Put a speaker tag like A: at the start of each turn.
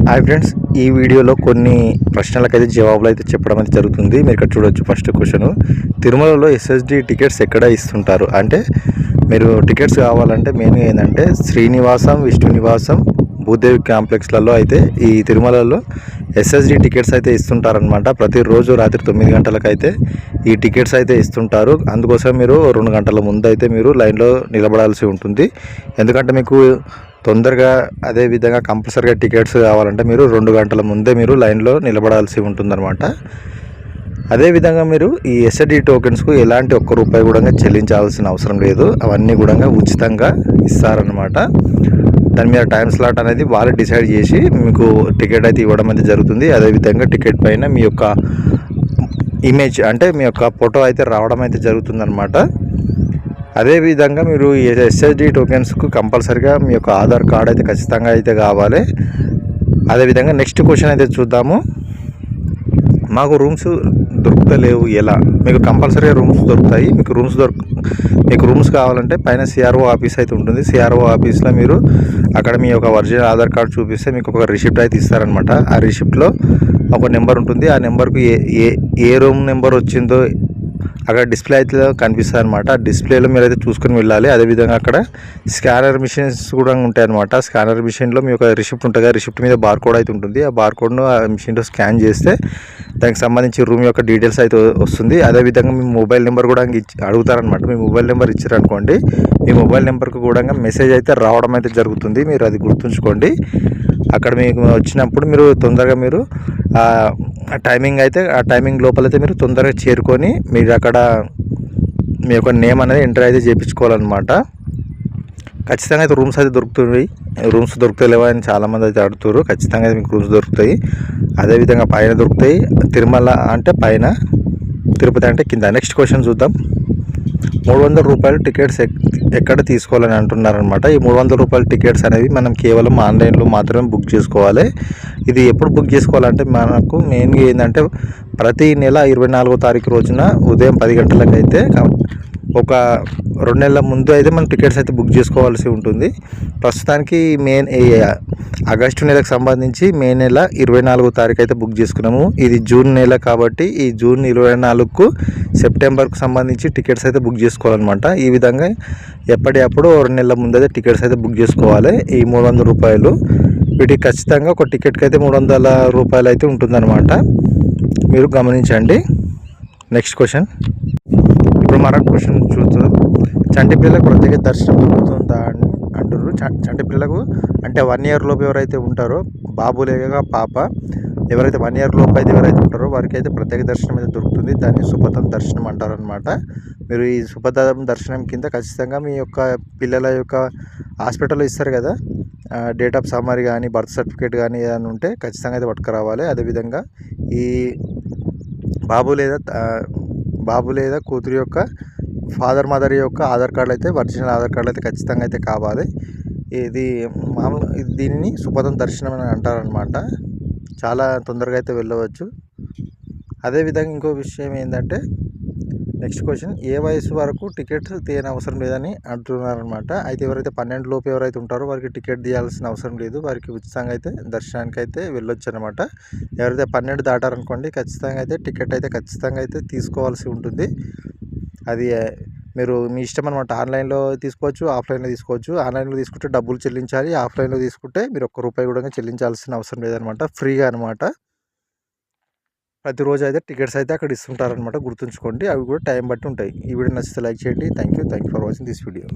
A: Hi friends, ఈ వీడియోలో కొన్ని ప్రశ్నలకైతే జవాబులు అయితే చెప్పడం అయితే జరుగుతుంది. మీరు ఇక్కడ చూడొచ్చు. ఫస్ట్ క్వశ్చన్, తిరుమలలో ఎస్ఎస్డి టికెట్స్ ఎక్కడ ఇస్తుంటారు అంటే, మీరు టికెట్స్ కావాలంటే మెయిన్ ఏంటంటే శ్రీనివాసం, విష్ణు నివాసం, భూదేవి కాంప్లెక్స్లలో అయితే ఈ తిరుమలలో ఎస్ఎస్డి టికెట్స్ అయితే ఇస్తుంటారనమాట. ప్రతిరోజు రాత్రి 9 గంటలకు అయితే ఈ టికెట్స్ అయితే ఇస్తుంటారు. అందుకోసం మీరు 2 గంటల ముందు అయితే మీరు లైన్లో నిలబడాల్సి ఉంటుంది. ఎందుకంటే మీకు తొందరగా అదే విధంగా కంపల్సరీగా టికెట్స్ కావాలంటే మీరు 2 గంటల ముందే మీరు లైన్లో నిలబడాల్సి ఉంటుందన్నమాట. అదేవిధంగా మీరు ఈ ఎస్ఎస్డి టోకెన్స్కు ఎలాంటి ఒక్క రూపాయి కూడా చెల్లించాల్సిన అవసరం లేదు. అవన్నీ కూడా ఉచితంగా ఇస్తారనమాట. దాని మీద టైం స్లాట్ అనేది వాళ్ళు డిసైడ్ చేసి మీకు టికెట్ అయితే ఇవ్వడం అయితే జరుగుతుంది. అదేవిధంగా టికెట్ పైన మీ యొక్క ఇమేజ్ అంటే మీ యొక్క ఫోటో అయితే రావడం అయితే జరుగుతుందన్నమాట. అదేవిధంగా మీరు ఎస్ఎస్డి టోకెన్స్కు కంపల్సరీగా మీ యొక్క ఆధార్ కార్డ్ అయితే ఖచ్చితంగా అయితే కావాలి. అదేవిధంగా నెక్స్ట్ క్వశ్చన్ అయితే చూద్దాము. మాకు రూమ్స్ దొరుకుతలేవు ఎలా? మీకు కంపల్సరీగా రూమ్స్ దొరుకుతాయి. మీకు రూమ్స్ కావాలంటే పైన సిఆర్ఓ ఆఫీస్ అయితే ఉంటుంది. సిఆర్ఓ ఆఫీస్లో మీరు అక్కడ మీ యొక్క ఒరిజినల్ ఆధార్ కార్డ్ చూపిస్తే మీకు ఒక రిసిప్ట్ అయితే ఇస్తారనమాట. ఆ రిసిప్ట్లో ఒక నెంబర్ ఉంటుంది. ఆ నెంబర్కు ఏ రూమ్ నెంబర్ వచ్చిందో అక్కడ డిస్ప్లే అయితే కనిపిస్తుంది అనమాట. ఆ డిస్ప్లేలో మీరు అయితే చూసుకొని వెళ్ళాలి. అదేవిధంగా అక్కడ స్కానర్ మిషన్స్ కూడా ఉంటాయి అనమాట. స్కానర్ మిషన్లో మీ యొక్క రిసిప్ట్ ఉంటుంది. ఆ రిసిప్ట్ మీద బార్ కోడ్ అయితే ఉంటుంది. ఆ బార్ కోడ్ను ఆ మిషన్లో స్కాన్ చేస్తే దానికి సంబంధించి రూమ్ యొక్క డీటెయిల్స్ అయితే వస్తుంది. అదేవిధంగా మీ మొబైల్ నెంబర్ కూడా అడుగుతారనమాట. మీ మొబైల్ నెంబర్ ఇచ్చారనుకోండి, మీ మొబైల్ నెంబర్కి కూడా మెసేజ్ అయితే రావడం అయితే జరుగుతుంది. మీరు అది గుర్తుంచుకోండి. అక్కడ మీకు వచ్చినప్పుడు మీరు తొందరగా మీరు ఆ టైమింగ్ లోపలైతే మీరు తొందరగా చేరుకొని మీరు అక్కడ మీ యొక్క నేమ్ అనేది ఎంటర్ అయితే చేయించుకోవాలన్నమాట. ఖచ్చితంగా అయితే రూమ్స్ అయితే దొరుకుతాయి. రూమ్స్ దొరుకుతలేవా అని చాలామంది అయితే అడుగుతారు. ఖచ్చితంగా అయితే మీకు రూమ్స్ దొరుకుతాయి. అదేవిధంగా పైన దొరుకుతాయి. తిరుమల అంటే పైన, తిరుపతి అంటే కింద. నెక్స్ట్ క్వశ్చన్ చూద్దాం. 300 రూపాయలు టికెట్స్ ఎక్కడ తీసుకోవాలని అంటున్నారనమాట. ఈ 300 రూపాయల టికెట్స్ అనేవి మనం కేవలం ఆన్లైన్లో మాత్రమే బుక్ చేసుకోవాలి. ఇది ఎప్పుడు బుక్ చేసుకోవాలంటే మనకు మెయిన్గా ఏంటంటే ప్రతి నెల 24వ తారీఖు రోజున ఉదయం 10 గంటలకు అయితే ఒక 2 నెలల ముందు అయితే మనం టికెట్స్ అయితే బుక్ చేసుకోవాల్సి ఉంటుంది. ప్రస్తుతానికి ఆగస్టు నెలకు సంబంధించి మే నెల 24వ తారీఖు అయితే బుక్ చేసుకున్నాము. ఇది జూన్ నెల కాబట్టి ఈ జూన్ 24కు సెప్టెంబర్కు సంబంధించి టికెట్స్ అయితే బుక్ చేసుకోవాలన్నమాట. ఈ విధంగా ఎప్పటికప్పుడు 2 నెలల ముందు అయితే టికెట్స్ అయితే బుక్ చేసుకోవాలి. ఈ 300 రూపాయలు వీటికి ఖచ్చితంగా ఒక టికెట్కి అయితే 300 రూపాయలు అయితే ఉంటుందన్నమాట. మీరు గమనించండి. Next question. ఇప్పుడు మరొక క్వశ్చన్ చూద్దాం. చంటి పిల్లలకు ప్రత్యేక దర్శనం దొరుకుతుందా అని అంటారు. చంటి పిల్లలకు అంటే 1 ఇయర్ లోపు ఎవరైతే ఉంటారో, బాబు లేక పాప ఎవరైతే 1 ఇయర్ లోపు అయితే ఎవరైతే ఉంటారో వారికి అయితే ప్రత్యేక దర్శనం అయితే దొరుకుతుంది. దాన్ని సుపథం దర్శనం అంటారు అనమాట. మీరు ఈ సుపథం దర్శనం కింద ఖచ్చితంగా మీ యొక్క పిల్లల యొక్క హాస్పిటల్లో ఇస్తారు కదా, డేట్ ఆఫ్ సమ్మరీ కానీ బర్త్ సర్టిఫికేట్ కానీ ఏదైనా ఉంటే ఖచ్చితంగా అయితే పట్టుకురావాలి. అదేవిధంగా ఈ బాబు లేదా కూతురు యొక్క ఫాదర్ మదర్ యొక్క ఆధార్ కార్డులు అయితే ఒరిజినల్ ఆధార్ కార్డులు అయితే ఖచ్చితంగా అయితే కావాలి. ఇది దీనిని సుపథం దర్శనం అని అంటారనమాట. చాలా తొందరగా అయితే వెళ్ళవచ్చు. అదేవిధంగా ఇంకో విషయం ఏంటంటే నెక్స్ట్ క్వశ్చన్, ఏ వయసు వరకు టికెట్స్ తీయని అవసరం లేదని అంటున్నారనమాట. అయితే ఎవరైతే 12 లోపు ఎవరైతే ఉంటారో వారికి టికెట్ తీయాల్సిన అవసరం లేదు. వారికి ఉచితంగా అయితే దర్శనానికి అయితే వెళ్ళొచ్చు అనమాట. ఎవరైతే 12 దాటారనుకోండి ఖచ్చితంగా అయితే టికెట్ అయితే ఖచ్చితంగా అయితే తీసుకోవాల్సి ఉంటుంది. అది మీరు మీ ఇష్టం అనమాట. ఆన్లైన్లో తీసుకోవచ్చు, ఆఫ్లైన్లో తీసుకోవచ్చు. ఆన్లైన్లో తీసుకుంటే డబ్బులు చెల్లించాలి. ఆఫ్లైన్లో తీసుకుంటే మీరు ఒక్క రూపాయి కూడా చెల్లించాల్సిన అవసరం లేదనమాట. ఫ్రీగా అనమాట. ప్రతిరోజు అయితే టికెట్స్ అయితే అక్కడ ఇస్తుంటారనమాట. గుర్తుంచుకోండి. అవి కూడా టైం బట్టి ఉంటాయి. ఈ వీడియో నచ్చితే లైక్ చేయండి. Thank you for watching this video.